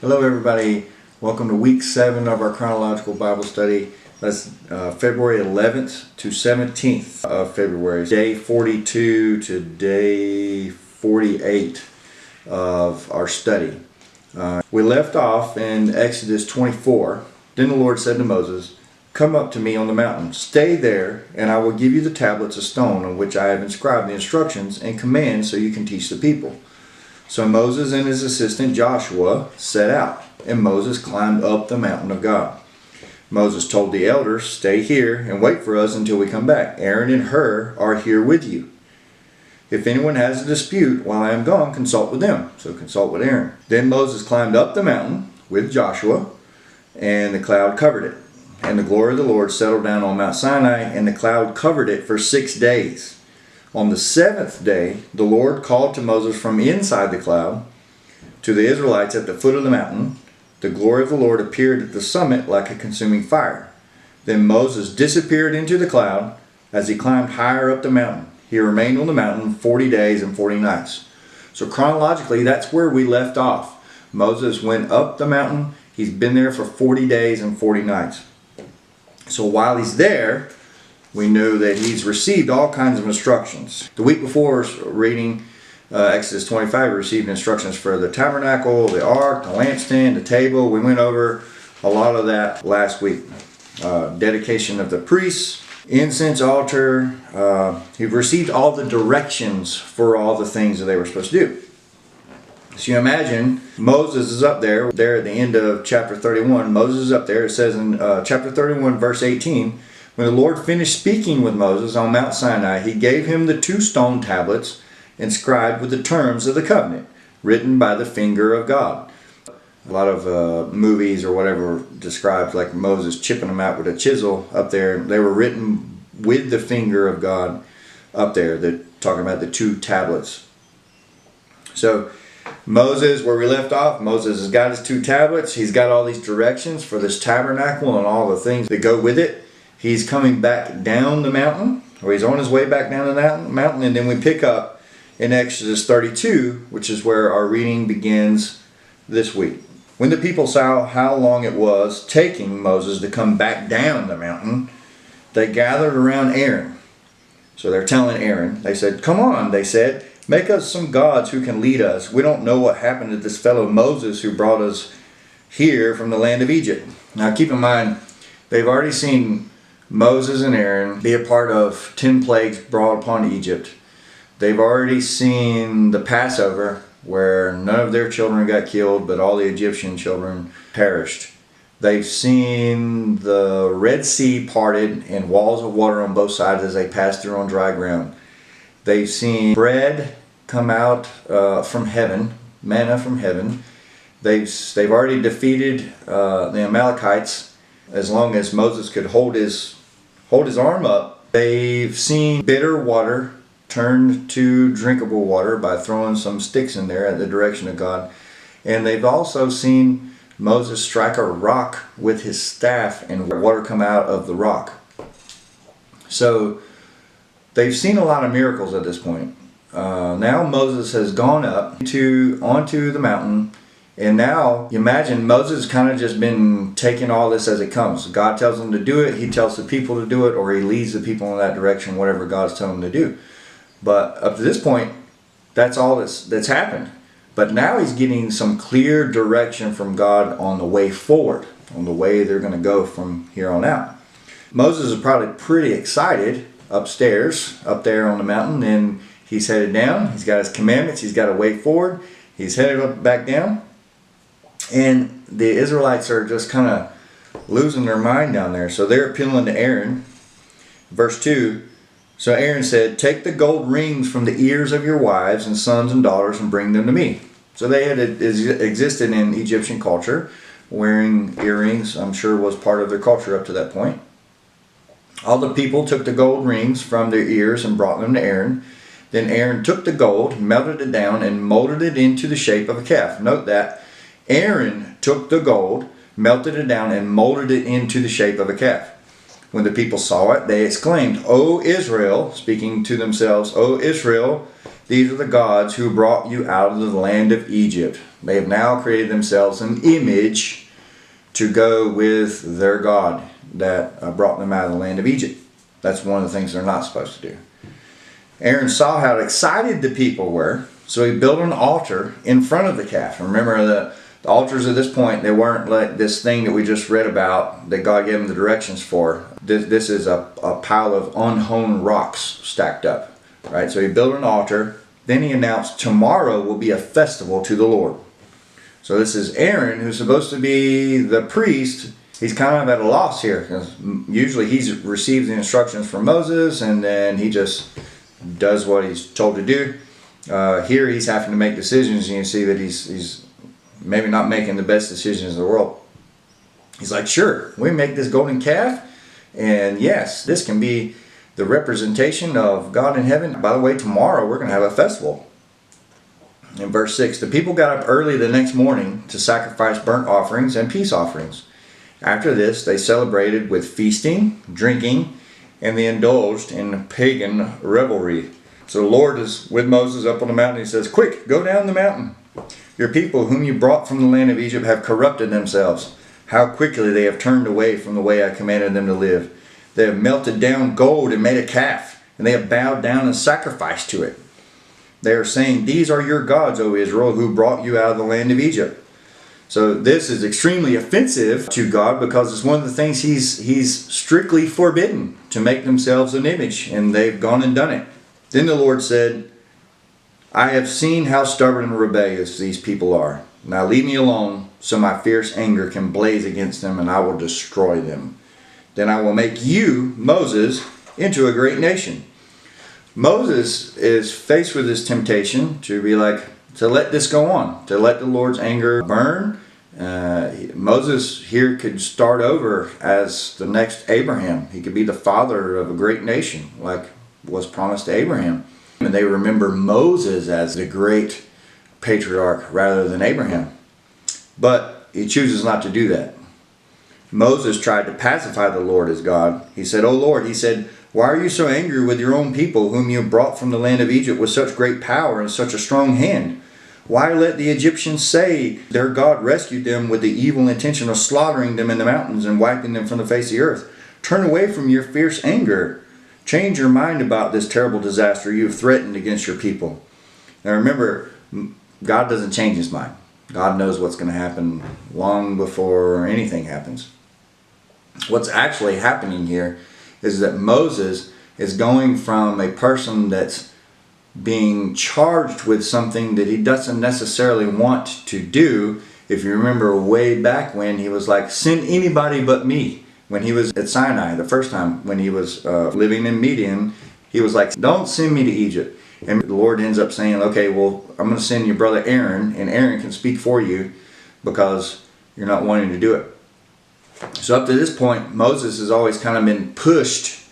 Hello everybody, welcome to week 7 of our chronological Bible study. That's February 11th to 17th of February. Day 42 to day 48 of our study. We left off in Exodus 24. Then the Lord said to Moses, "Come up to me on the mountain, stay there, and I will give you the tablets of stone on which I have inscribed the instructions and commands so you can teach the people." So Moses and his assistant Joshua set out, and Moses climbed up the mountain of God. Moses told the elders, "Stay here and wait for us until we come back. Aaron and Hur are here with you. If anyone has a dispute while I am gone, consult with them." So consult with Aaron. Then Moses climbed up the mountain with Joshua, and the cloud covered it. And the glory of the Lord settled down on Mount Sinai, and the cloud covered it for 6 days. On the 7th day, the Lord called to Moses from inside the cloud to the Israelites at the foot of the mountain. The glory of the Lord appeared at the summit like a consuming fire. Then Moses disappeared into the cloud as he climbed higher up the mountain. He remained on the mountain 40 days and 40 nights. So chronologically, that's where we left off. Moses went up the mountain. He's been there for 40 days and 40 nights. So while he's there, we know that he's received all kinds of instructions. The week before, reading Exodus 25, we received instructions for the tabernacle, the ark, the lampstand, the table. We went over a lot of that last week. Dedication of the priests, incense altar. He received all the directions for all the things that they were supposed to do. So you imagine Moses is up there at the end of chapter 31. Moses is up there. It says in chapter 31, verse 18, "When the Lord finished speaking with Moses on Mount Sinai, he gave him the 2 stone tablets inscribed with the terms of the covenant, written by the finger of God." A lot of movies or whatever describes like Moses chipping them out with a chisel up there. They were written with the finger of God up there. They're talking about the 2 tablets. So Moses, where we left off, Moses has got his 2 tablets. He's got all these directions for this tabernacle and all the things that go with it. He's coming back down the mountain, or he's on his way back down the mountain, and then we pick up in Exodus 32, which is where our reading begins this week. When the people saw how long it was taking Moses to come back down the mountain, they gathered around Aaron. So they're telling Aaron, they said, "Come on," they said, "make us some gods who can lead us. We don't know what happened to this fellow Moses who brought us here from the land of Egypt." Now keep in mind, they've already seen Moses and Aaron be a part of 10 plagues brought upon Egypt. They've already seen the Passover, where none of their children got killed, but all the Egyptian children perished. They've seen the Red Sea parted and walls of water on both sides as they passed through on dry ground. They've seen bread come out from heaven, manna from heaven. They've already defeated the Amalekites as long as Moses could hold his arm up. They've seen bitter water turned to drinkable water by throwing some sticks in there at the direction of God. And they've also seen Moses strike a rock with his staff and water come out of the rock. So they've seen a lot of miracles at this point. Now Moses has gone up onto the mountain. And now, you imagine Moses kind of just been taking all this as it comes. God tells him to do it, he tells the people to do it, or he leads the people in that direction, whatever God's telling him to do. But up to this point, that's all that's happened. But now he's getting some clear direction from God on the way forward, on the way they're going to go from here on out. Moses is probably pretty excited upstairs, up there on the mountain, and he's headed down. He's got his commandments, he's got a way forward. He's headed back down. And the Israelites are just kind of losing their mind down there. So they're appealing to Aaron. Verse 2, so Aaron said, "Take the gold rings from the ears of your wives and sons and daughters and bring them to me." So they had existed in Egyptian culture. Wearing earrings, I'm sure, was part of their culture up to that point. All the people took the gold rings from their ears and brought them to Aaron. Then Aaron took the gold, melted it down, and molded it into the shape of a calf. Note that Aaron took the gold, melted it down, and molded it into the shape of a calf. When the people saw it, they exclaimed, "O Israel," speaking to themselves, "O Israel, these are the gods who brought you out of the land of Egypt. They have now created themselves an image to go with their God that brought them out of the land of Egypt. That's one of the things they're not supposed to do. Aaron saw how excited the people were, so he built an altar in front of the calf. Remember, the altars at this point, they weren't like this thing that we just read about that God gave them the directions for. This is a pile of unhewn rocks stacked up. Right? So he built an altar. Then he announced tomorrow will be a festival to the Lord. So this is Aaron, who's supposed to be the priest. He's kind of at a loss here, because usually he's received the instructions from Moses and then he just does what he's told to do. Here he's having to make decisions, and you see that he's maybe not making the best decisions in the world. He's like, sure, we make this golden calf, and yes, this can be the representation of God in heaven. By the way, tomorrow we're going to have a festival. In verse 6, the people got up early the next morning to sacrifice burnt offerings and peace offerings. After this, they celebrated with feasting, drinking, and they indulged in pagan revelry. So the Lord is with Moses up on the mountain. He says, quick, go down the mountain. Your people whom you brought from the land of Egypt have corrupted themselves. How quickly they have turned away from the way I commanded them to live. They have melted down gold and made a calf, and they have bowed down and sacrificed to it. They are saying, these are your gods, O Israel, who brought you out of the land of Egypt. So this is extremely offensive to God, because it's one of the things he's strictly forbidden, to make themselves an image, and they've gone and done it. Then the Lord said, I have seen how stubborn and rebellious these people are. Now leave me alone, so my fierce anger can blaze against them, and I will destroy them. Then I will make you, Moses, into a great nation. Moses is faced with this temptation to be like, to let this go on, to let the Lord's anger burn. Moses here could start over as the next Abraham. He could be the father of a great nation, like was promised to Abraham. And they remember Moses as the great patriarch rather than Abraham. But he chooses not to do that. Moses tried to pacify the Lord as God. He said, O Lord, he said, why are you so angry with your own people, whom you brought from the land of Egypt with such great power and such a strong hand? Why let the Egyptians say their God rescued them with the evil intention of slaughtering them in the mountains and wiping them from the face of the earth? Turn away from your fierce anger. Change your mind about this terrible disaster you have threatened against your people. Now remember, God doesn't change his mind. God knows what's going to happen long before anything happens. What's actually happening here is that Moses is going from a person that's being charged with something that he doesn't necessarily want to do. If you remember way back when he was like, send anybody but me. When he was at Sinai, the first time when he was living in Midian, he was like, don't send me to Egypt. And the Lord ends up saying, okay, well, I'm going to send your brother Aaron, and Aaron can speak for you because you're not wanting to do it. So up to this point, Moses has always kind of been pushed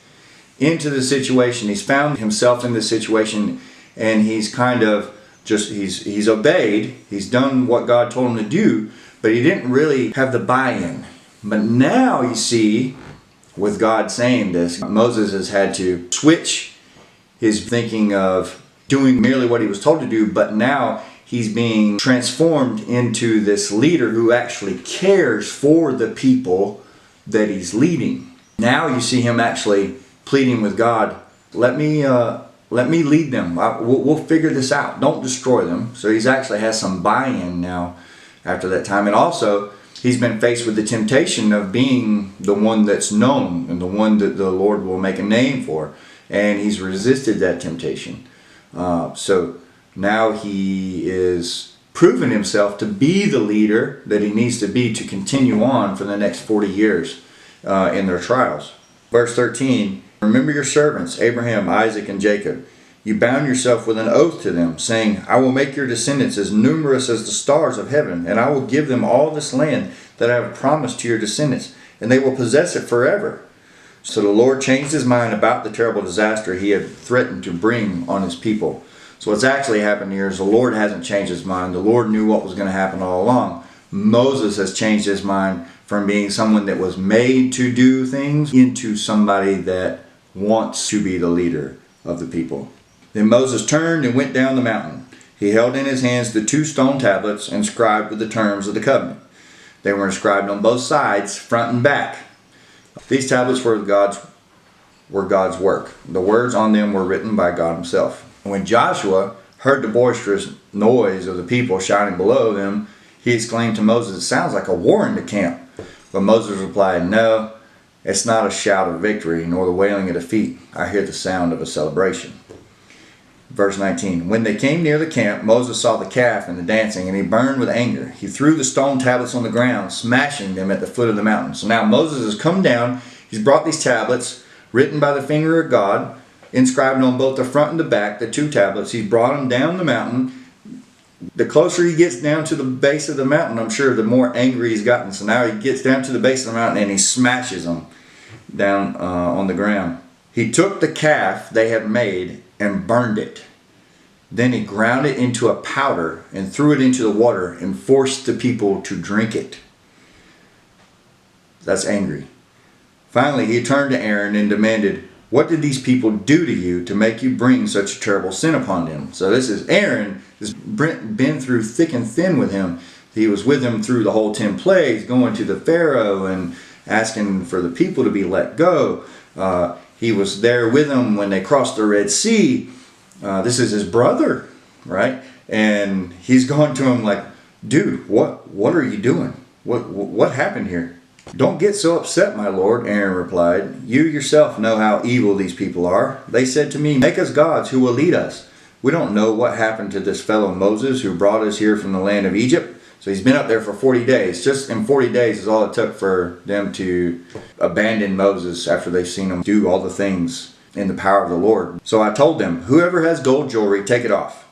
into the situation. He's found himself in this situation, and he's kind of just, he's obeyed. He's done what God told him to do, but he didn't really have the buy-in. But now you see, with God saying this, Moses has had to switch his thinking of doing merely what he was told to do, but now he's being transformed into this leader who actually cares for the people that he's leading. Now you see him actually pleading with God, let me lead them. We'll figure this out. Don't destroy them. So he's actually has some buy-in now after that time. And also, he's been faced with the temptation of being the one that's known and the one that the Lord will make a name for. And he's resisted that temptation. So now he is proven himself to be the leader that he needs to be to continue on for the next 40 years in their trials. Verse 13, remember your servants, Abraham, Isaac, and Jacob. You bound yourself with an oath to them, saying, I will make your descendants as numerous as the stars of heaven, and I will give them all this land that I have promised to your descendants, and they will possess it forever. So the Lord changed his mind about the terrible disaster he had threatened to bring on his people. So what's actually happened here is the Lord hasn't changed his mind. The Lord knew what was going to happen all along. Moses has changed his mind from being someone that was made to do things into somebody that wants to be the leader of the people. Then Moses turned and went down the mountain. He held in his hands the 2 stone tablets inscribed with the terms of the covenant. They were inscribed on both sides, front and back. These tablets were God's work. The words on them were written by God himself. When Joshua heard the boisterous noise of the people shouting below them, he exclaimed to Moses, "It sounds like a war in the camp." But Moses replied, "No, it's not a shout of victory, nor the wailing of defeat. I hear the sound of a celebration." Verse 19, when they came near the camp, Moses saw the calf and the dancing, and he burned with anger. He threw the stone tablets on the ground, smashing them at the foot of the mountain. So now Moses has come down. He's brought these tablets, written by the finger of God, inscribed on both the front and the back, the 2 tablets. He's brought them down the mountain. The closer he gets down to the base of the mountain, I'm sure, the more angry he's gotten. So now he gets down to the base of the mountain and he smashes them down on the ground. He took the calf they had made and burned it. Then he ground it into a powder and threw it into the water and forced the people to drink it. That's angry. Finally, he turned to Aaron and demanded, "What did these people do to you to make you bring such a terrible sin upon them?" So this is Aaron, has been through thick and thin with him. He was with him through the whole 10 plagues, going to the Pharaoh and asking for the people to be let go. He was there with them when they crossed the Red Sea. This is his brother, right? And he's going to him like, "Dude, what are you doing? What happened here?" "Don't get so upset, my lord," Aaron replied. "You yourself know how evil these people are. They said to me, 'Make us gods who will lead us.' We don't know what happened to this fellow Moses who brought us here from the land of Egypt." So he's been up there for 40 days. Just in 40 days is all it took for them to abandon Moses after they've seen him do all the things in the power of the Lord. "So I told them, 'Whoever has gold jewelry, take it off.'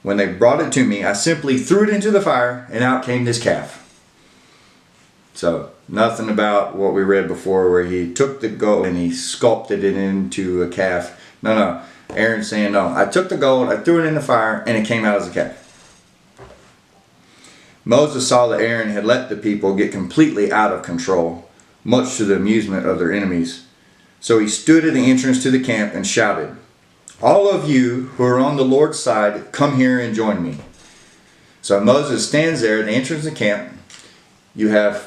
When they brought it to me, I simply threw it into the fire, and out came this calf." So nothing about what we read before where he took the gold and he sculpted it into a calf. No. Aaron's saying, "No, I took the gold, I threw it in the fire, and it came out as a calf." Moses saw that Aaron had let the people get completely out of control, much to the amusement of their enemies. So he stood at the entrance to the camp and shouted, "All of you who are on the Lord's side, come here and join me." So Moses stands there at the entrance of the camp. You have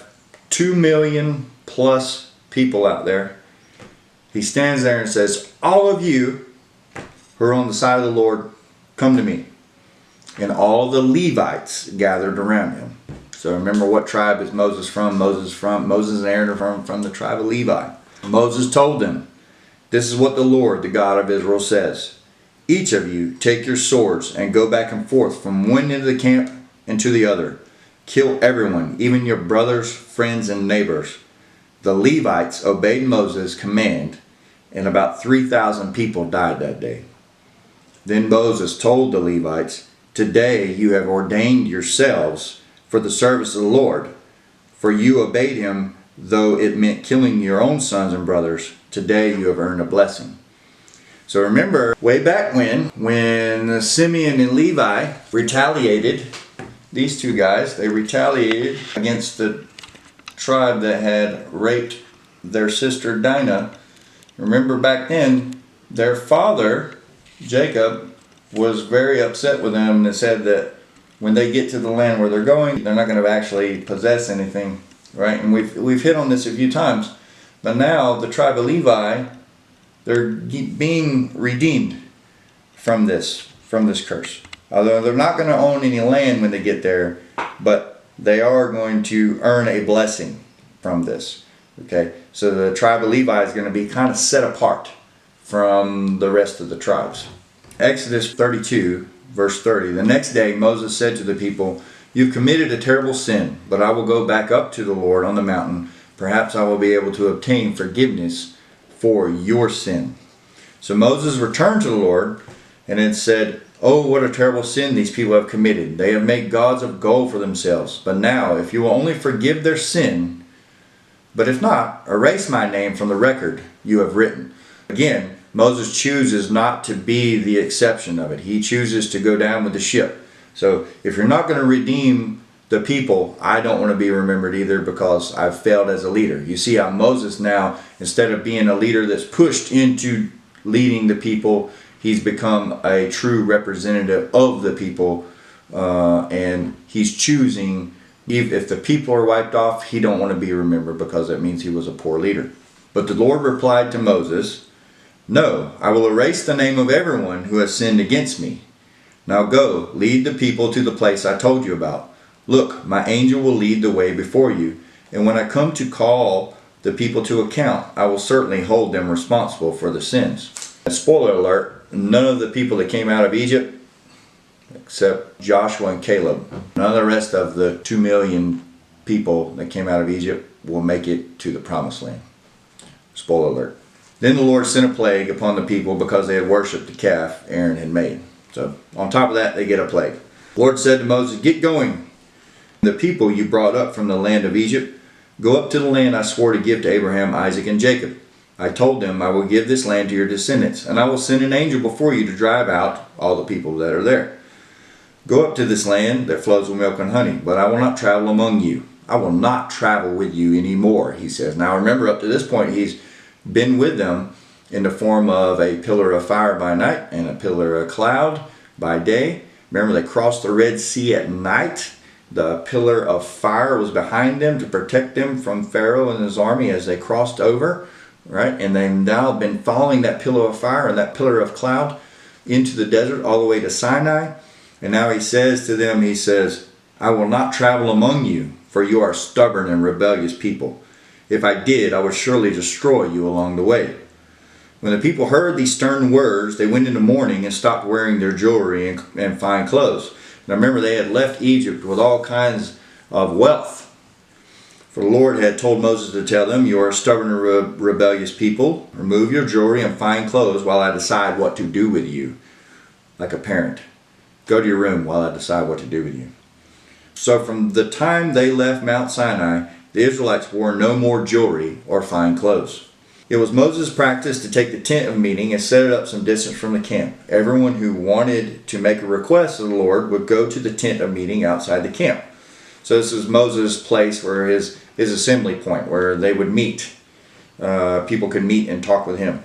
2 million plus people out there. He stands there and says, "All of you who are on the side of the Lord, come to me." And all the Levites gathered around him. So remember, what tribe is Moses from? Moses and Aaron are from the tribe of Levi. Moses told them, "This is what the Lord, the God of Israel, says. Each of you take your swords and go back and forth from one end of the camp and to the other. Kill everyone, even your brothers, friends, and neighbors." The Levites obeyed Moses' command, and about 3,000 people died that day. Then Moses told the Levites, "Today you have ordained yourselves for the service of the Lord, for you obeyed him, though it meant killing your own sons and brothers. Today you have earned a blessing." So remember, way back when Simeon and Levi retaliated, these 2 guys, they retaliated against the tribe that had raped their sister Dinah. Remember back then, their father, Jacob, was very upset with them and said that when they get to the land where they're going, they're not going to actually possess anything, right? And we've hit on this a few times. But now the tribe of Levi, they're being redeemed from this curse. Although they're not going to own any land when they get there, but they are going to earn a blessing from this. Okay, so the tribe of Levi is going to be kind of set apart from the rest of the tribes. Exodus 32, verse 30. The next day Moses said to the people, "You've committed a terrible sin, but I will go back up to the Lord on the mountain. Perhaps I will be able to obtain forgiveness for your sin." So Moses returned to the Lord and had said, "Oh, what a terrible sin these people have committed. They have made gods of gold for themselves. But now, if you will only forgive their sin, but if not, erase my name from the record you have written." Again, Moses chooses not to be the exception of it. He chooses to go down with the ship. So if you're not going to redeem the people, I don't want to be remembered either, because I've failed as a leader. You see how Moses now, instead of being a leader that's pushed into leading the people, He's become a true representative of the people, and he's choosing, if the people are wiped off, he don't want to be remembered because that means he was a poor leader. But the Lord replied to Moses, "No, I will erase the name of everyone who has sinned against me. Now go, lead the people to the place I told you about. Look, my angel will lead the way before you, and when I come to call the people to account, I will certainly hold them responsible for the sins." And spoiler alert, none of the people that came out of Egypt, except Joshua and Caleb, none of the rest of the 2 million people that came out of Egypt will make it to the promised land. Spoiler alert. Then the Lord sent a plague upon the people because they had worshipped the calf Aaron had made. So on top of that, they get a plague. The Lord said to Moses, "Get going. The people you brought up from the land of Egypt, go up to the land I swore to give to Abraham, Isaac, and Jacob. I told them I will give this land to your descendants, and I will send an angel before you to drive out all the people that are there. Go up to this land that flows with milk and honey, but I will not travel among you. I will not travel with you anymore," he says. Now remember, up to this point, he's been with them in the form of a pillar of fire by night and a pillar of cloud by day. Remember, they crossed the Red Sea at night. The pillar of fire was behind them to protect them from Pharaoh and his army as they crossed over, right? And they've now been following that pillar of fire and that pillar of cloud into the desert all the way to Sinai. And now he says to them, he says, "I will not travel among you, for you are stubborn and rebellious people. If I did, I would surely destroy you along the way." When the people heard these stern words, they went into mourning and stopped wearing their jewelry and fine clothes. Now remember, they had left Egypt with all kinds of wealth. For the Lord had told Moses to tell them, "You are a stubborn and rebellious people. Remove your jewelry and fine clothes while I decide what to do with you." Like a parent. Go to your room while I decide what to do with you. So from the time they left Mount Sinai, the Israelites wore no more jewelry or fine clothes. It was Moses' practice to take the tent of meeting and set it up some distance from the camp. Everyone who wanted to make a request of the Lord would go to the tent of meeting outside the camp. So this is Moses' place, where his assembly point, where they would meet. People could meet and talk with him.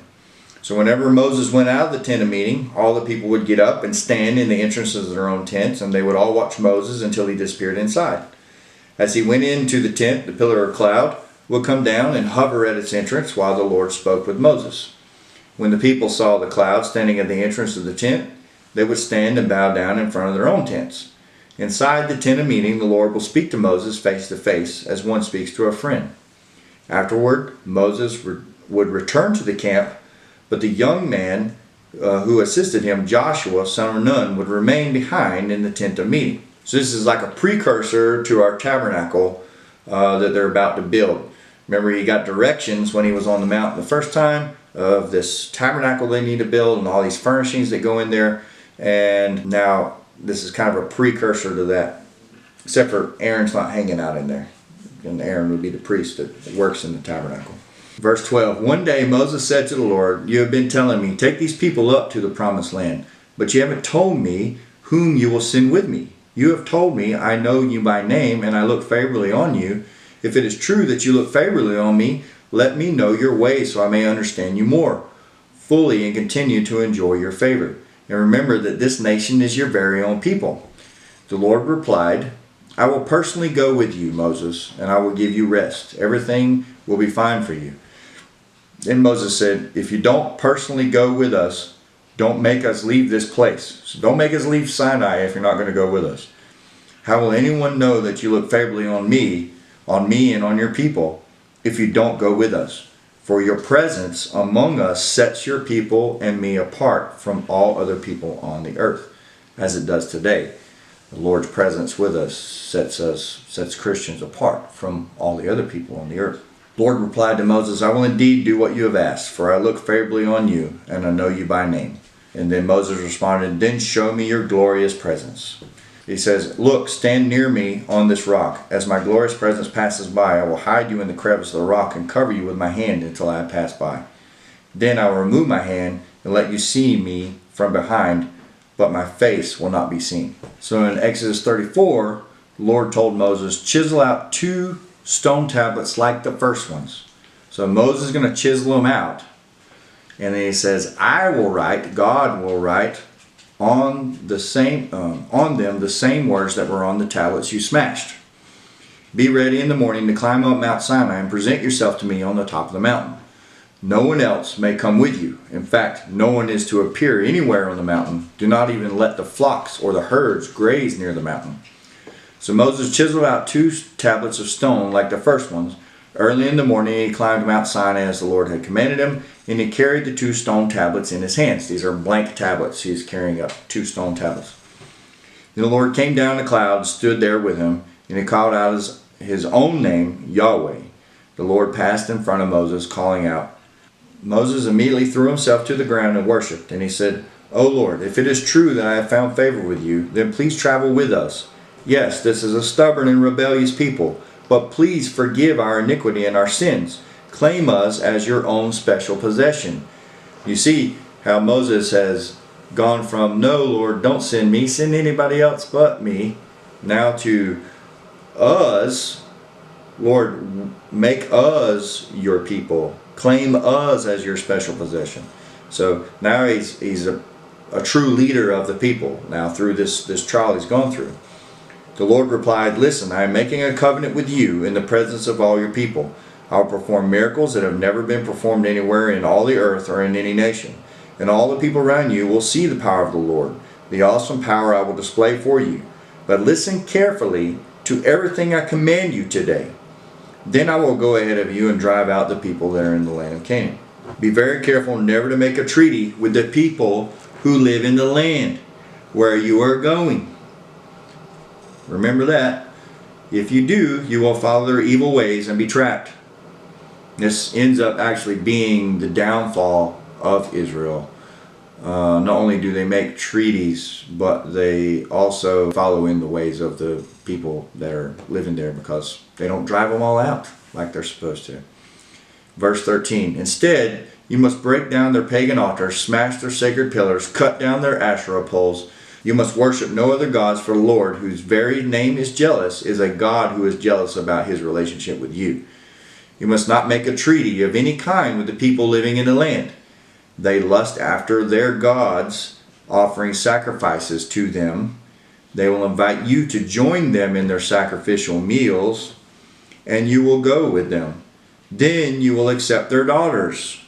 So whenever Moses went out of the tent of meeting, all the people would get up and stand in the entrances of their own tents, and they would all watch Moses until he disappeared inside. As he went into the tent, the pillar of cloud would come down and hover at its entrance while the Lord spoke with Moses. When the people saw the cloud standing at the entrance of the tent, they would stand and bow down in front of their own tents. Inside the tent of meeting, the Lord will speak to Moses face to face, as one speaks to a friend. Afterward, Moses would return to the camp, but the young man who assisted him, Joshua, son of Nun, would remain behind in the tent of meeting. So this is like a precursor to our tabernacle that they're about to build. Remember, he got directions when he was on the mountain the first time of this tabernacle they need to build and all these furnishings that go in there. And now this is kind of a precursor to that, except for Aaron's not hanging out in there. And Aaron would be the priest that works in the tabernacle. Verse 12, "One day Moses said to the Lord, 'You have been telling me, take these people up to the promised land, but you haven't told me whom you will send with me. You have told me, I know you by name, and I look favorably on you. If it is true that you look favorably on me, let me know your ways so I may understand you more fully and continue to enjoy your favor. And remember that this nation is your very own people.' The Lord replied, 'I will personally go with you, Moses, and I will give you rest. Everything will be fine for you.' Then Moses said, 'If you don't personally go with us, don't make us leave this place. So don't make us leave Sinai if you're not going to go with us. How will anyone know that you look favorably on me and on your people, if you don't go with us? For your presence among us sets your people and me apart from all other people on the earth," as it does today. The Lord's presence with us sets Christians apart from all the other people on the earth. The Lord replied to Moses, "I will indeed do what you have asked, for I look favorably on you, and I know you by name." And then Moses responded, "Then show me your glorious presence." He says, "Look, stand near me on this rock. As my glorious presence passes by, I will hide you in the crevice of the rock and cover you with my hand until I pass by. Then I will remove my hand and let you see me from behind, but my face will not be seen." So in Exodus 34, the Lord told Moses, "Chisel out 2 stone tablets like the first ones." So Moses is going to chisel them out. And then he says, I will write, God will write on them the same words that were on the tablets you smashed. Be ready in the morning to climb up Mount Sinai and present yourself to me on the top of the mountain. No one else may come with you. In fact, no one is to appear anywhere on the mountain. Do not even let the flocks or the herds graze near the mountain. So Moses chiseled out 2 tablets of stone like the first ones. Early in the morning he climbed Mount Sinai as the Lord had commanded him, and he carried the 2 stone tablets in his hands. These are blank tablets. He is carrying up 2 stone tablets. Then the Lord came down in the cloud and stood there with him, and he called out his own name, Yahweh. The Lord passed in front of Moses, calling out. Moses immediately threw himself to the ground and worshipped, and he said, O Lord, if it is true that I have found favor with you, then please travel with us. Yes, this is a stubborn and rebellious people, but please forgive our iniquity and our sins. Claim us as your own special possession. You see how Moses has gone from, no, Lord, don't send me, send anybody else but me, now to us, Lord, make us your people. Claim us as your special possession. So now he's a true leader of the people now through this trial he's gone through. The Lord replied, listen, I am making a covenant with you in the presence of all your people. I will perform miracles that have never been performed anywhere in all the earth or in any nation. And all the people around you will see the power of the Lord, the awesome power I will display for you. But listen carefully to everything I command you today. Then I will go ahead of you and drive out the people that are in the land of Canaan. Be very careful never to make a treaty with the people who live in the land where you are going. Remember that. If you do, you will follow their evil ways and be trapped. This ends up actually being the downfall of Israel. Not only do they make treaties, but they also follow in the ways of the people that are living there because they don't drive them all out like they're supposed to. Verse 13, instead, you must break down their pagan altars, smash their sacred pillars, cut down their Asherah poles. You must worship no other gods, for the Lord, whose very name is jealous, is a God who is jealous about his relationship with you. You must not make a treaty of any kind with the people living in the land. They lust after their gods, offering sacrifices to them. They will invite you to join them in their sacrificial meals, and you will go with them. Then you will accept their daughters,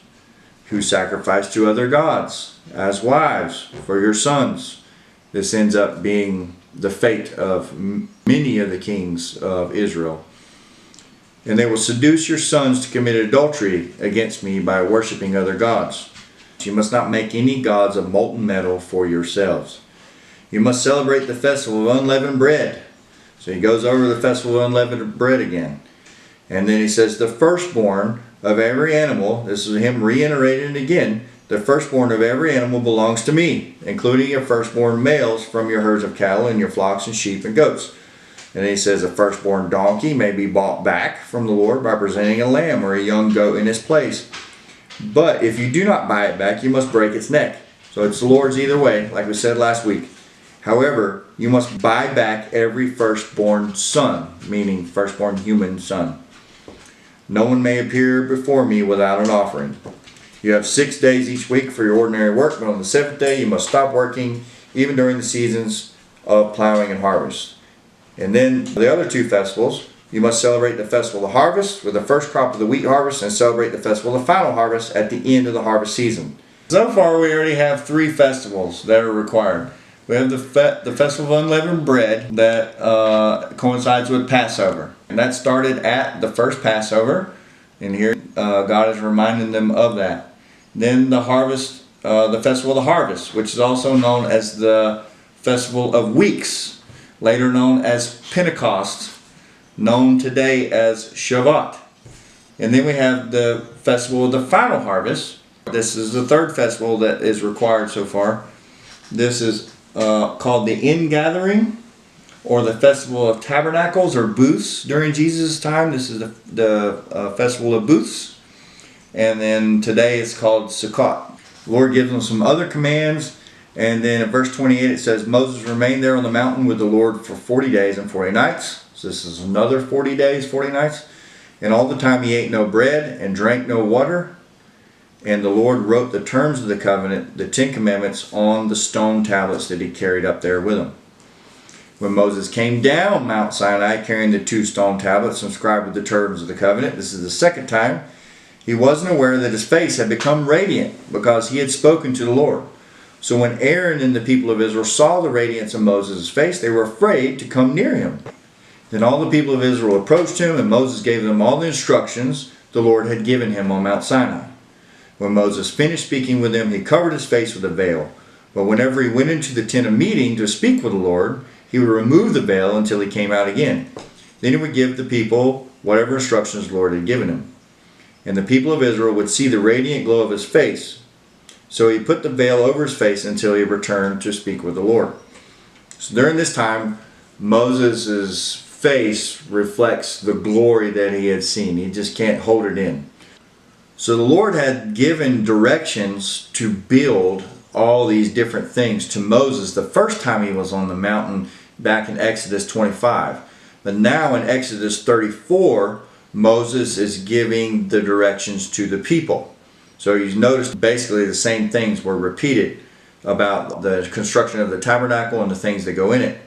who sacrifice to other gods, as wives for your sons. This ends up being the fate of many of the kings of Israel. And they will seduce your sons to commit adultery against me by worshiping other gods. You must not make any gods of molten metal for yourselves. You must celebrate the festival of unleavened bread. So he goes over the festival of unleavened bread again. And then he says, the firstborn of every animal, this is him reiterating it again, the firstborn of every animal belongs to me, including your firstborn males from your herds of cattle and your flocks and sheep and goats. And then he says, a firstborn donkey may be bought back from the Lord by presenting a lamb or a young goat in its place. But if you do not buy it back, you must break its neck. So it's the Lord's either way, like we said last week. However, you must buy back every firstborn son, meaning firstborn human son. No one may appear before me without an offering. You have 6 days each week for your ordinary work, but on the 7th day you must stop working, even during the seasons of plowing and harvest. And then the other 2 festivals, you must celebrate the festival of the harvest with the first crop of the wheat harvest, and celebrate the festival of the final harvest at the end of the harvest season. So far we already have 3 festivals that are required. We have the festival of unleavened bread that coincides with Passover. And that started at the first Passover. And here God is reminding them of that. Then the harvest, the festival of the harvest, which is also known as the festival of weeks, later known as Pentecost, known today as Shabbat. And then we have the festival of the final harvest. This is the 3rd festival that is required so far. This is called the Ingathering, or the festival of tabernacles or booths during Jesus' time. This is the festival of booths. And then today it's called Sukkot. The Lord gives them some other commands. And then in verse 28 it says, Moses remained there on the mountain with the Lord for 40 days and 40 nights. So this is another 40 days, 40 nights. And all the time he ate no bread and drank no water. And the Lord wrote the terms of the covenant, the 10 commandments, on the stone tablets that he carried up there with him. When Moses came down Mount Sinai carrying the 2 stone tablets inscribed with the terms of the covenant, this is the second time, he wasn't aware that his face had become radiant because he had spoken to the Lord. So when Aaron and the people of Israel saw the radiance of Moses' face, they were afraid to come near him. Then all the people of Israel approached him, and Moses gave them all the instructions the Lord had given him on Mount Sinai. When Moses finished speaking with them, he covered his face with a veil. But whenever he went into the tent of meeting to speak with the Lord, he would remove the veil until he came out again. Then he would give the people whatever instructions the Lord had given him. And the people of Israel would see the radiant glow of his face. So he put the veil over his face until he returned to speak with the Lord. So during this time, Moses' face reflects the glory that he had seen. He just can't hold it in. So the Lord had given directions to build all these different things to Moses the first time he was on the mountain back in Exodus 25. But now in Exodus 34, Moses is giving the directions to the people. So you notice basically the same things were repeated about the construction of the tabernacle and the things that go in it.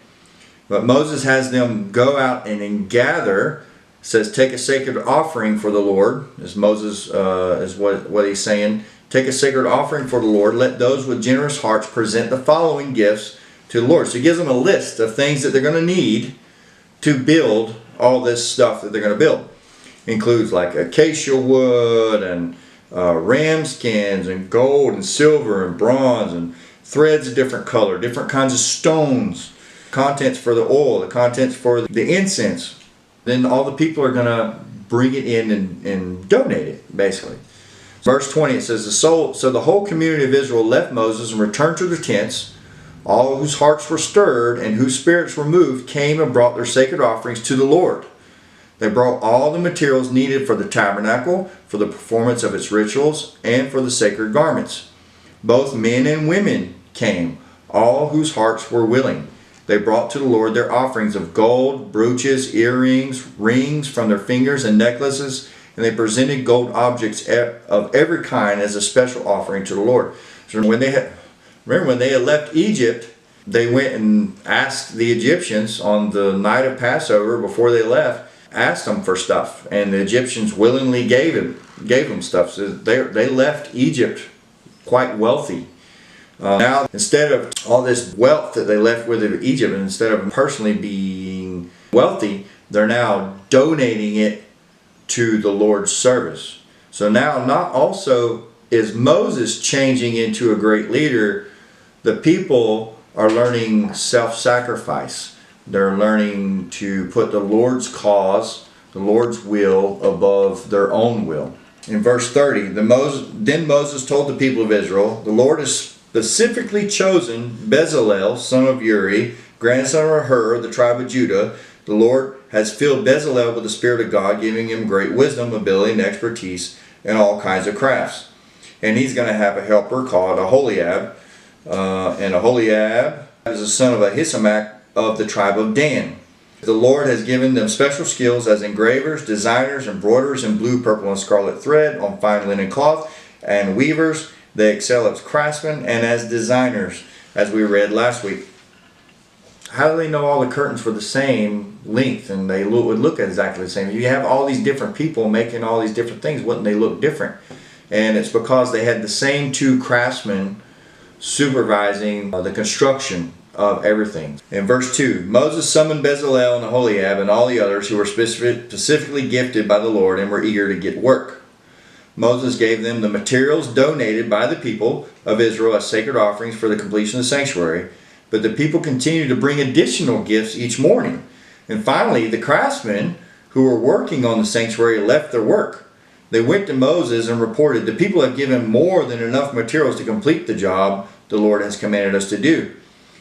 But Moses has them go out and gather, says take a sacred offering for the Lord, as Moses is what he's saying. Take a sacred offering for the Lord. Let those with generous hearts present the following gifts to the Lord. So he gives them a list of things that they're going to need to build all this stuff that they're going to build. Includes like acacia wood and ram skins and gold and silver and bronze and threads of different color, different kinds of stones, contents for the oil, the contents for the incense. Then all the people are going to bring it in and donate it, basically. Verse 20, it says, So the whole community of Israel left Moses and returned to their tents. All whose hearts were stirred and whose spirits were moved came and brought their sacred offerings to the Lord. They brought all the materials needed for the tabernacle, for the performance of its rituals, and for the sacred garments. Both men and women came, all whose hearts were willing. They brought to the Lord their offerings of gold, brooches, earrings, rings from their fingers, and necklaces, and they presented gold objects of every kind as a special offering to the Lord. So when they had left Egypt, they went and asked the Egyptians on the night of Passover before they left, asked them for stuff, and the Egyptians willingly gave them stuff. So they left Egypt quite wealthy. Now, instead of all this wealth that they left with Egypt, and instead of personally being wealthy, they're now donating it to the Lord's service. So now, not also is Moses changing into a great leader, the people are learning self-sacrifice. They're learning to put the Lord's cause, the Lord's will, above their own will. In verse 30, then Moses told the people of Israel, the Lord has specifically chosen Bezalel, son of Uri, grandson of Hur, the tribe of Judah. The Lord has filled Bezalel with the Spirit of God, giving him great wisdom, ability, and expertise in all kinds of crafts. And he's going to have a helper called Aholiab. And Aholiab is the son of Ahisamach of the tribe of Dan. The Lord has given them special skills as engravers, designers, embroiderers in blue, purple, and scarlet thread on fine linen cloth, and weavers. They excel as craftsmen and as designers, as we read last week. How do they know all the curtains were the same length and they would look exactly the same? If you have all these different people making all these different things, wouldn't they look different? And it's because they had the same 2 craftsmen supervising the construction of everything. In verse 2, Moses summoned Bezalel and Aholiab and all the others who were specifically gifted by the Lord and were eager to get work. Moses gave them the materials donated by the people of Israel as sacred offerings for the completion of the sanctuary, but the people continued to bring additional gifts each morning. And finally, the craftsmen who were working on the sanctuary left their work. They went to Moses and reported, the people have given more than enough materials to complete the job the Lord has commanded us to do.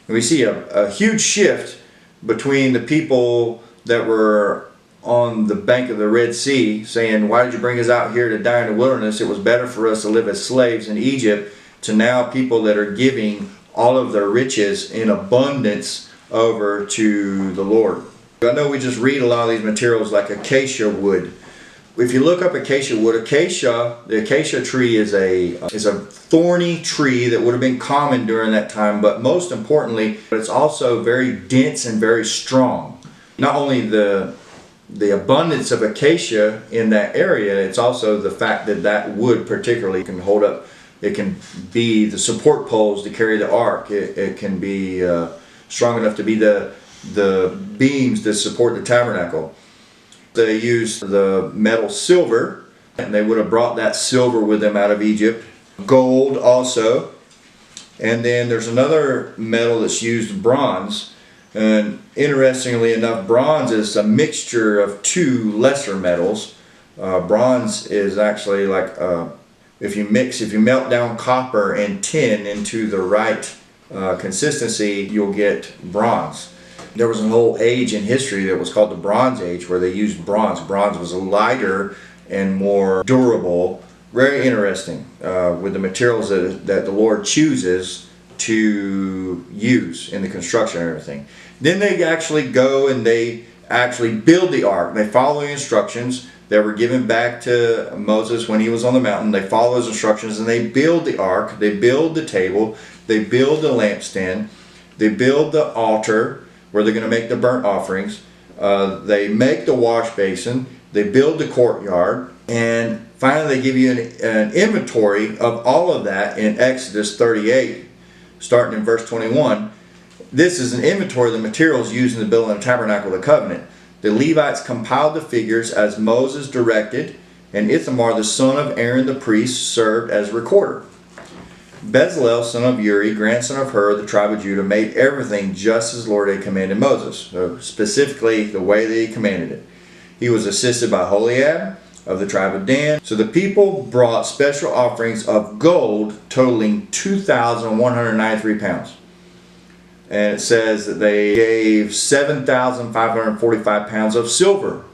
And we see a huge shift between the people that were on the bank of the Red Sea saying, why did you bring us out here to die in the wilderness? It was better for us to live as slaves in Egypt, to now people that are giving all of their riches in abundance over to the Lord. I know we just read a lot of these materials like acacia wood. If you look up acacia wood, the acacia tree is a thorny tree that would have been common during that time, but most importantly, it's also very dense and very strong. Not only the abundance of acacia in that area, it's also the fact that that wood particularly can hold up. It can be the support poles to carry the ark. It can be strong enough to be the beams that support the tabernacle. They used the metal silver, and they would have brought that silver with them out of Egypt. Gold also. And then there's another metal that's used, bronze. And interestingly enough, bronze is a mixture of two lesser metals. Bronze is actually like, if you melt down copper and tin into the right consistency, you'll get bronze. There was an whole age in history that was called the Bronze Age, where they used bronze. Bronze was lighter and more durable. Very interesting with the materials that the Lord chooses to use in the construction and everything. Then they actually go and they actually build the ark. They follow the instructions that were given back to Moses when he was on the mountain. They follow those instructions and they build the ark. They build the table. They build the lampstand. They build the altar where they're going to make the burnt offerings. They make the wash basin. They build the courtyard. And finally they give you an inventory of all of that in Exodus 38, starting in verse 21. This is an inventory of the materials used in the building of the tabernacle of the covenant. The Levites compiled the figures as Moses directed, and Ithamar the son of Aaron the priest served as recorder. Bezalel son of Uri, grandson of Hur, the tribe of Judah, made everything just as the Lord had commanded Moses, so specifically the way that he commanded it. He was assisted by Holiab of the tribe of Dan. So the people brought special offerings of gold totaling 2,193 pounds. And it says that they gave 7,545 pounds of silver.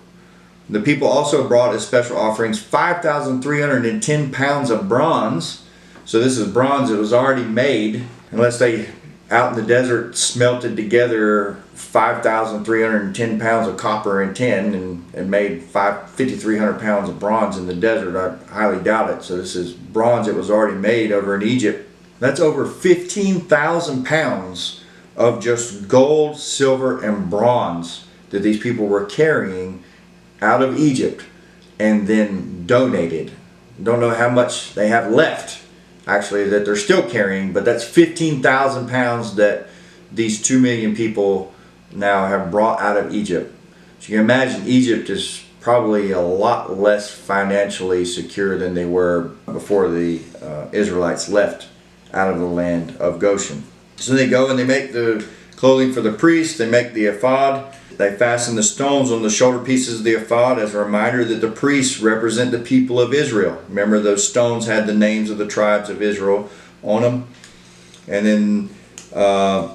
The people also brought as special offerings 5,310 pounds of bronze. So this is bronze that was already made, unless they out in the desert smelted together 5,310 pounds of copper and tin and made 5,300 pounds of bronze in the desert. I highly doubt it. So this is bronze that was already made over in Egypt. That's over 15,000 pounds of just gold, silver, and bronze that these people were carrying out of Egypt and then donated. Don't know how much they have left, actually, that they're still carrying, but that's 15,000 pounds that these 2 million people now have brought out of Egypt. So you can imagine Egypt is probably a lot less financially secure than they were before the Israelites left out of the land of Goshen. So they go and they make the clothing for the priests, they make the ephod, they fasten the stones on the shoulder pieces of the ephod as a reminder that the priests represent the people of Israel. Remember, those stones had the names of the tribes of Israel on them. And then,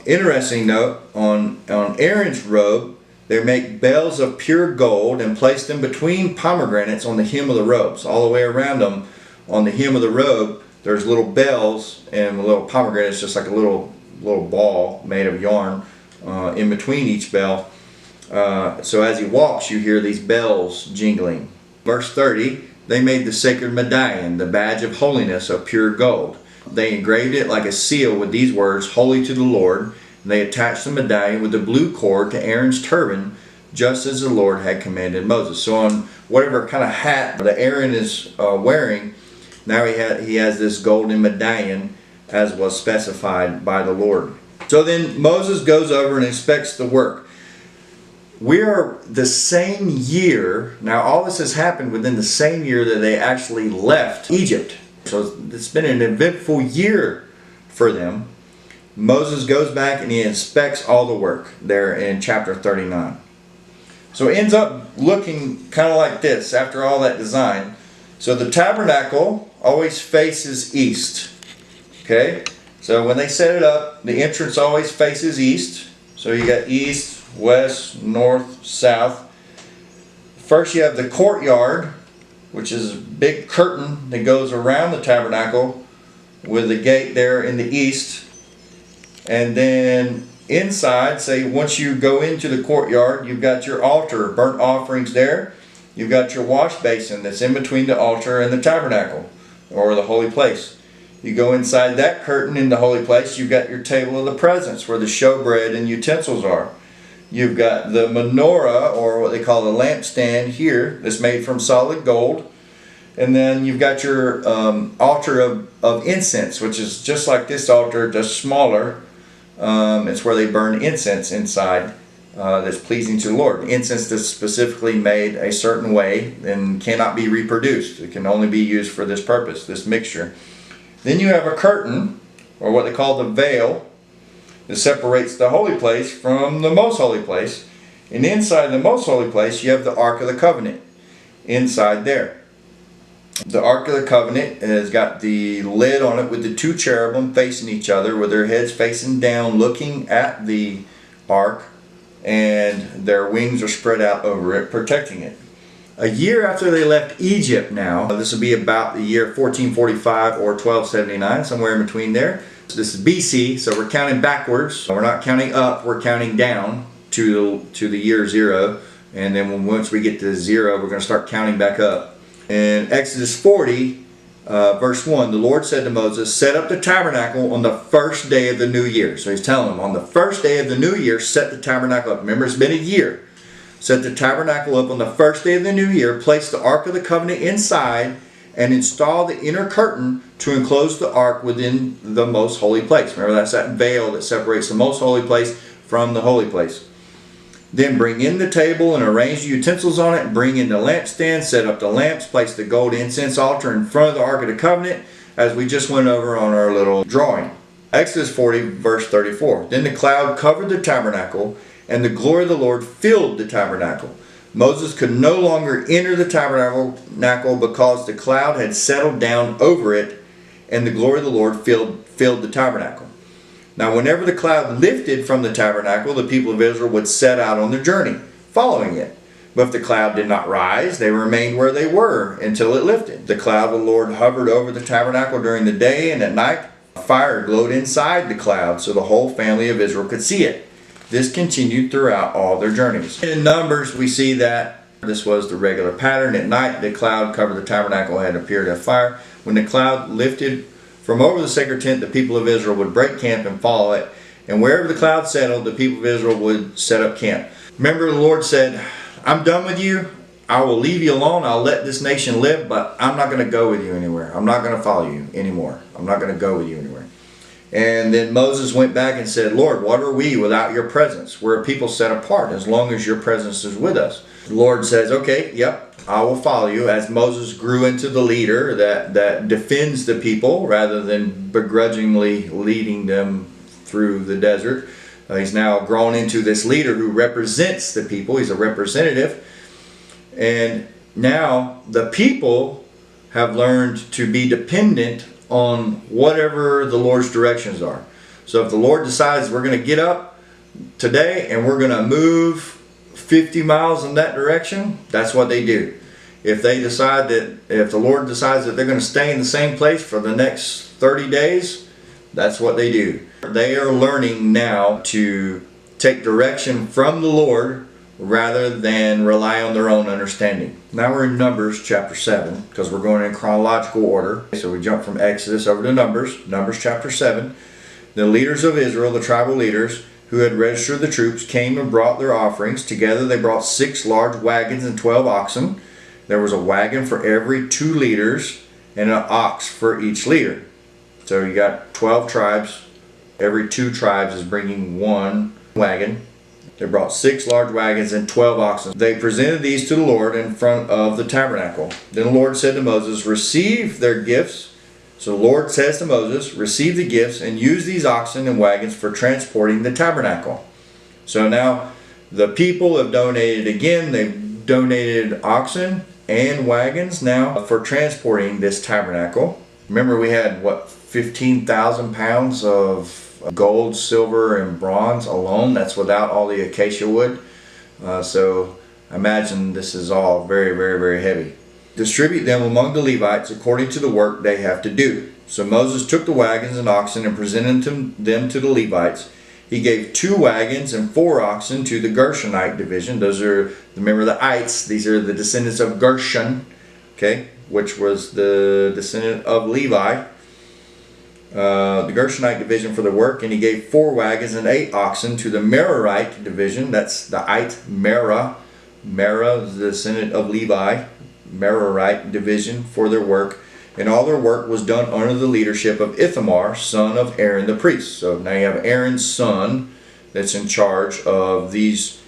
interesting note, on Aaron's robe, they make bells of pure gold and place them between pomegranates on the hem of the robes. All the way around them, on the hem of the robe, there's little bells and little pomegranates, just like a little ball made of yarn in between each bell. So as he walks, you hear these bells jingling. Verse 30, they made the sacred medallion, the badge of holiness of pure gold. They engraved it like a seal with these words, holy to the Lord. And they attached the medallion with the blue cord to Aaron's turban, just as the Lord had commanded Moses. So on whatever kind of hat that Aaron is wearing, now he has this golden medallion as was specified by the Lord. So then Moses goes over and inspects the work. We are the same year, now all this has happened within the same year that they actually left Egypt. So it's been an eventful year for them. Moses goes back and he inspects all the work there in chapter 39. So it ends up looking kind of like this after all that design. So the tabernacle always faces east. Okay, so when they set it up, the entrance always faces east. So you got east, west, north, south. First you have the courtyard, which is a big curtain that goes around the tabernacle with the gate there in the east. And then inside, say once you go into the courtyard, you've got your altar, burnt offerings there. you've got your wash basin that's in between the altar and the tabernacle, or the holy place. You go inside that curtain in the holy place, you've got your table of the presence where the showbread and utensils are. You've got the menorah, or what they call the lampstand here, that's made from solid gold. And then you've got your altar of incense, which is just like this altar, just smaller. It's where they burn incense inside that's pleasing to the Lord. Incense that's specifically made a certain way and cannot be reproduced. It can only be used for this purpose, this mixture. Then you have a curtain, or what they call the veil, that separates the holy place from the most holy place. And inside the most holy place, you have the Ark of the Covenant inside there. The Ark of the Covenant has got the lid on it with the two cherubim facing each other, with their heads facing down, looking at the Ark, and their wings are spread out over it, protecting it. A year after they left Egypt now, this will be about the year 1445 or 1279, somewhere in between there. This is BC, so we're counting backwards. We're not counting up, we're counting down to the year 0. And then once we get to 0, we're going to start counting back up. In Exodus 40, verse 1, the Lord said to Moses, set up the tabernacle on the first day of the new year. So he's telling them, on the first day of the new year, set the tabernacle up. Remember, it's been a year. Set the tabernacle up on the first day of the new year, place the Ark of the Covenant inside, and install the inner curtain to enclose the ark within the most holy place. Remember, that's that veil that separates the most holy place from the holy place. Then bring in the table and arrange the utensils on it. Bring in the lampstand, set up the lamps, place the gold incense altar in front of the Ark of the Covenant, as we just went over on our little drawing. Exodus 40, verse 34. Then the cloud covered the tabernacle, and the glory of the Lord filled the tabernacle. Moses could no longer enter the tabernacle because the cloud had settled down over it, and the glory of the Lord filled the tabernacle. Now, whenever the cloud lifted from the tabernacle, the people of Israel would set out on their journey, following it. But if the cloud did not rise, they remained where they were until it lifted. The cloud of the Lord hovered over the tabernacle during the day, and at night fire glowed inside the cloud, so the whole family of Israel could see it. This continued throughout all their journeys. In Numbers, we see that this was the regular pattern. At night, the cloud covered the tabernacle and appeared as fire. When the cloud lifted from over the sacred tent, the people of Israel would break camp and follow it. And wherever the cloud settled, the people of Israel would set up camp. Remember, the Lord said, I'm done with you. I will leave you alone. I'll let this nation live, but I'm not going to go with you anywhere. I'm not going to follow you anymore. I'm not going to go with you anywhere. And then Moses went back and said, Lord, what are we without your presence? We're a people set apart as long as your presence is with us. The Lord says, okay, yep, I will follow you. As Moses grew into the leader that defends the people rather than begrudgingly leading them through the desert, he's now grown into this leader who represents the people. He's a representative. And now the people have learned to be dependent on whatever the Lord's directions are. So if the Lord decides we're going to get up today and we're going to move 50 miles in that direction, that's what they do. If the Lord decides that they're going to stay in the same place for the next 30 days, that's what they do. They are learning now to take direction from the Lord rather than rely on their own understanding. Now we're in Numbers chapter 7, because we're going in chronological order. So we jump from Exodus over to Numbers chapter 7. The leaders of Israel, the tribal leaders who had registered the troops, came and brought their offerings. Together they brought 6 large wagons and 12 oxen. There was a wagon for every 2 leaders and an ox for each leader. So you got 12 tribes. Every 2 tribes is bringing 1 wagon. They brought 6 large wagons and 12 oxen. They presented these to the Lord in front of the tabernacle. Then the Lord said to Moses, receive their gifts. So the Lord says to Moses, receive the gifts and use these oxen and wagons for transporting the tabernacle. So now the people have donated again. They've donated oxen and wagons now for transporting this tabernacle. Remember, we had, 15,000 pounds of gold, silver, and bronze alone. That's without all the acacia wood. So imagine this is all very, very, very heavy. Distribute them among the Levites according to the work they have to do. So Moses took the wagons and oxen and presented them to the Levites. He gave 2 wagons and 4 oxen to the Gershonite division. Those are, remember the ites, these are the descendants of Gershon, okay, which was the descendant of Levi. The Gershonite division for the work, and he gave 4 wagons and 8 oxen to the Merarite division. That's the ite, Merah. Merah is the descendant of Levi, Merarite division for their work. And all their work was done under the leadership of Ithamar, son of Aaron the priest. So now you have Aaron's son that's in charge of these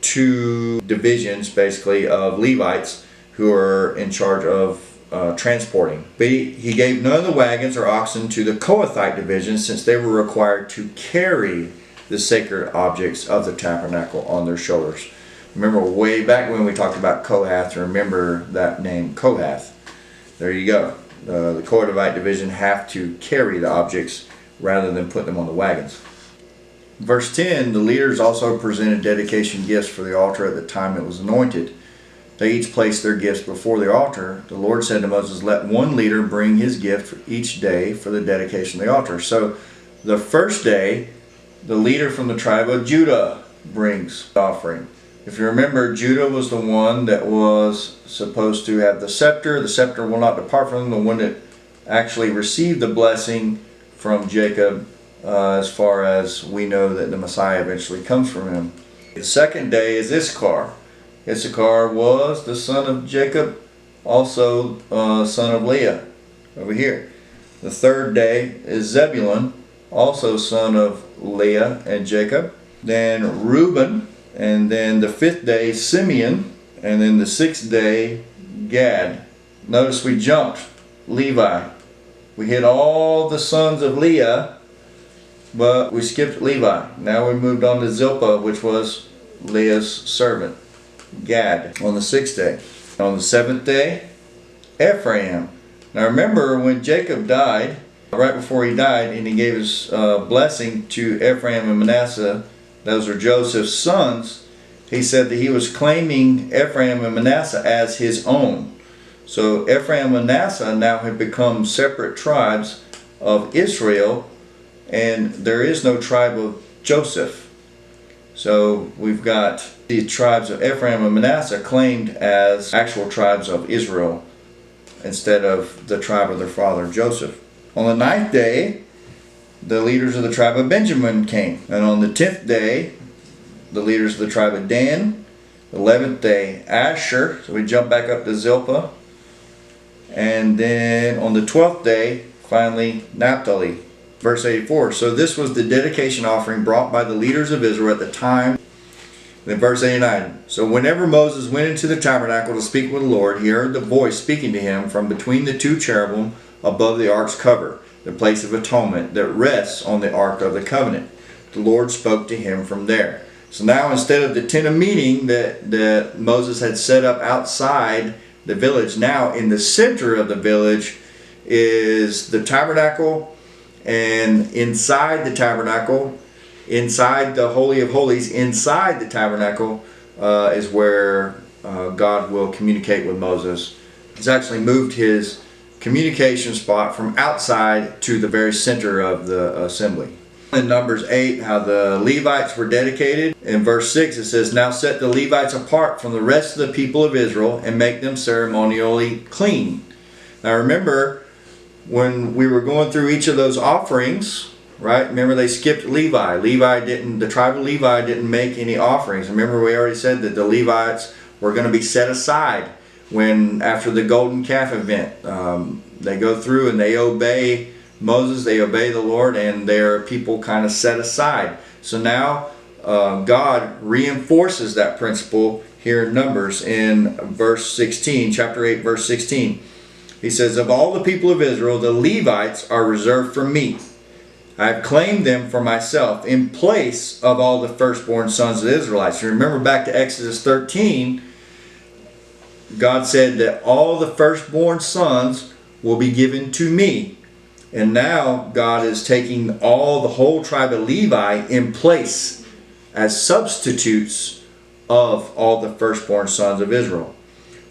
2 divisions, basically, of Levites who are in charge of transporting. But he gave none of the wagons or oxen to the Kohathite division, since they were required to carry the sacred objects of the tabernacle on their shoulders. Remember way back when we talked about Kohath, remember that name Kohath. There you go. The Kohathite division have to carry the objects rather than put them on the wagons. Verse 10, the leaders also presented dedication gifts for the altar at the time it was anointed. They each placed their gifts before the altar. The Lord said to Moses, let one leader bring his gift for each day for the dedication of the altar. So the first day, the leader from the tribe of Judah brings the offering. If you remember, Judah was the one that was supposed to have the scepter. The scepter will not depart from him, the one that actually received the blessing from Jacob, as far as we know that the Messiah eventually comes from him. The second day is Issachar. Issachar was the son of Jacob, also son of Leah, over here. The third day is Zebulun, also son of Leah and Jacob. Then Reuben, and then the 5th day Simeon, and then the 6th day Gad. Notice we jumped Levi. We hit all the sons of Leah, but we skipped Levi. Now we moved on to Zilpah, which was Leah's servant, Gad, on the 6th day. On the 7th day, Ephraim. Now remember, when Jacob died, right before he died, and he gave his blessing to Ephraim and Manasseh, those are Joseph's sons, he said that he was claiming Ephraim and Manasseh as his own. So Ephraim and Manasseh now have become separate tribes of Israel, and there is no tribe of Joseph. So we've got the tribes of Ephraim and Manasseh claimed as actual tribes of Israel instead of the tribe of their father Joseph. On the 9th day, the leaders of the tribe of Benjamin came. And on the 10th day, the leaders of the tribe of Dan. The 11th day, Asher. So we jump back up to Zilpah. And then on the 12th day, finally, Naphtali. Verse 84. So this was the dedication offering brought by the leaders of Israel at the time. Then verse 89. So whenever Moses went into the tabernacle to speak with the Lord, he heard the voice speaking to him from between the 2 cherubim above the ark's cover, the place of atonement that rests on the ark of the covenant. The Lord spoke to him from there. So now, instead of the tent of meeting that Moses had set up outside the village, now in the center of the village is the tabernacle, and inside the tabernacle, inside the Holy of Holies, inside the tabernacle is where God will communicate with Moses. He's actually moved his communication spot from outside to the very center of the assembly. In Numbers 8, how the Levites were dedicated. In verse 6 it says, now set the Levites apart from the rest of the people of Israel and make them ceremonially clean. Now remember, when we were going through each of those offerings, right? Remember they skipped Levi. The tribe of Levi didn't make any offerings. Remember we already said that the Levites were going to be set aside when after the golden calf event. They go through and they obey Moses, they obey the Lord, and their people kind of set aside. So now God reinforces that principle here in Numbers in verse 16, chapter 8, verse 16. He says, of all the people of Israel, the Levites are reserved for me. I have claimed them for myself in place of all the firstborn sons of the Israelites. You remember back to Exodus 13, God said that all the firstborn sons will be given to me. And now God is taking the whole tribe of Levi in place as substitutes of all the firstborn sons of Israel.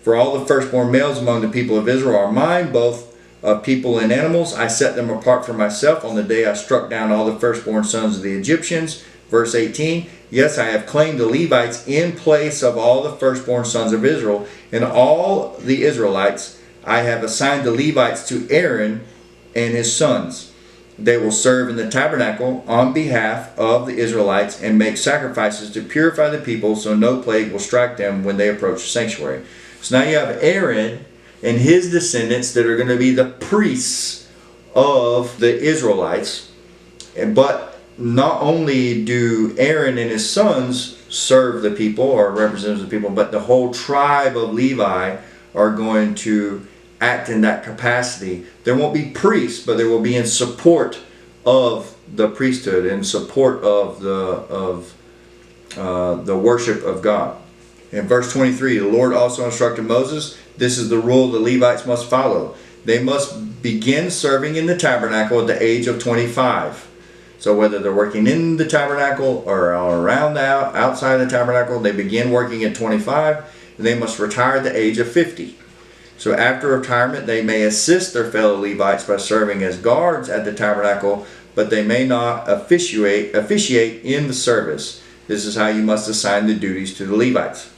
For all the firstborn males among the people of Israel are mine, both of people and animals. I set them apart for myself on the day I struck down all the firstborn sons of the Egyptians. Verse 18, yes, I have claimed the Levites in place of all the firstborn sons of Israel, and all the Israelites I have assigned the Levites to Aaron and his sons. They will serve in the tabernacle on behalf of the Israelites and make sacrifices to purify the people, so no plague will strike them when they approach the sanctuary. So now you have Aaron and his descendants that are going to be the priests of the Israelites. But not only do Aaron and his sons serve the people or represent the people, but the whole tribe of Levi are going to act in that capacity. There won't be priests, but they will be in support of the priesthood, in support of the worship of God. In verse 23, the Lord also instructed Moses, this is the rule the Levites must follow. They must begin serving in the tabernacle at the age of 25. So whether they're working in the tabernacle or around outside the tabernacle, they begin working at 25, and they must retire at the age of 50. So after retirement, they may assist their fellow Levites by serving as guards at the tabernacle, but they may not officiate in the service. This is how you must assign the duties to the Levites.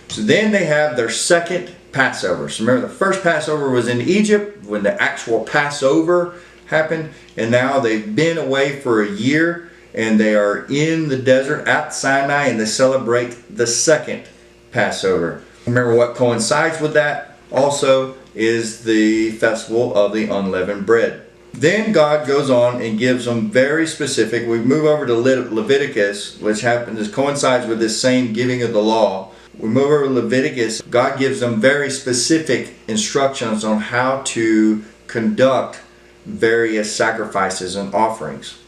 So then they have their second Passover. So remember, the first Passover was in Egypt when the actual Passover happened, and now they've been away for a year and they are in the desert at Sinai, and they celebrate the second Passover. Remember what coincides with that also is the festival of the unleavened bread. Then God goes on and gives them very specific. We move over to Leviticus, which coincides with this same giving of the law. We move over to Leviticus. God gives them very specific instructions on how to conduct various sacrifices and offerings.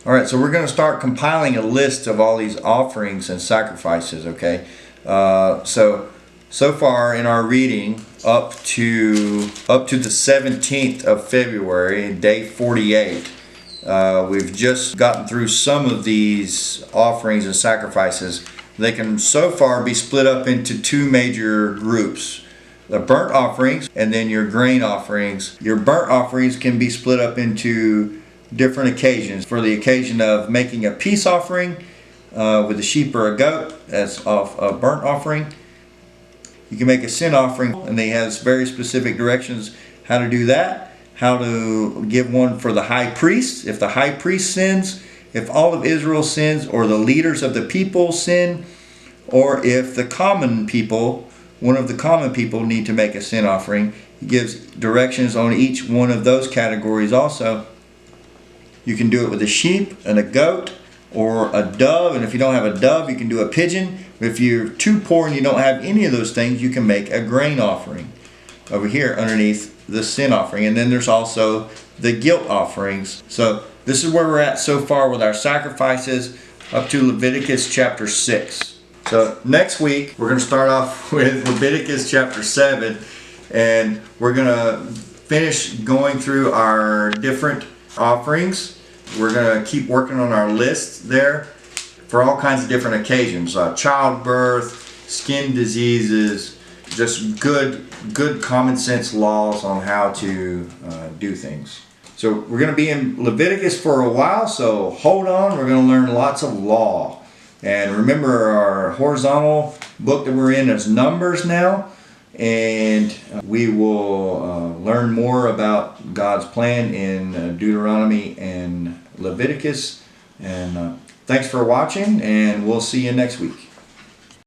Alright, so we're going to start compiling a list of all these offerings and sacrifices, okay? So far in our reading, up to the 17th of February, day 48, we've just gotten through some of these offerings and sacrifices. They can so far be split up into two major groups. The burnt offerings and then your grain offerings. Your burnt offerings can be split up into different occasions. For the occasion of making a peace offering with a sheep or a goat, that's a burnt offering. You can make a sin offering, and he has very specific directions how to do that. How to give one for the high priest. If the high priest sins, if all of Israel sins, or the leaders of the people sin, or if the common people, one of the common people need to make a sin offering. He gives directions on each one of those categories also. You can do it with a sheep and a goat or a dove, and if you don't have a dove, you can do a pigeon. If you're too poor and you don't have any of those things, you can make a grain offering over here underneath the sin offering. And then there's also the guilt offerings. So this is where we're at so far with our sacrifices up to Leviticus chapter 6. So next week we're going to start off with Leviticus chapter 7, and we're going to finish going through our different offerings. We're going to keep working on our list there for all kinds of different occasions. Childbirth, skin diseases, just good common sense laws on how to do things. So we're going to be in Leviticus for a while, so hold on. We're going to learn lots of law. And remember, our horizontal book that we're in is Numbers now. And we will learn more about God's plan in Deuteronomy and Leviticus. And thanks for watching, and we'll see you next week.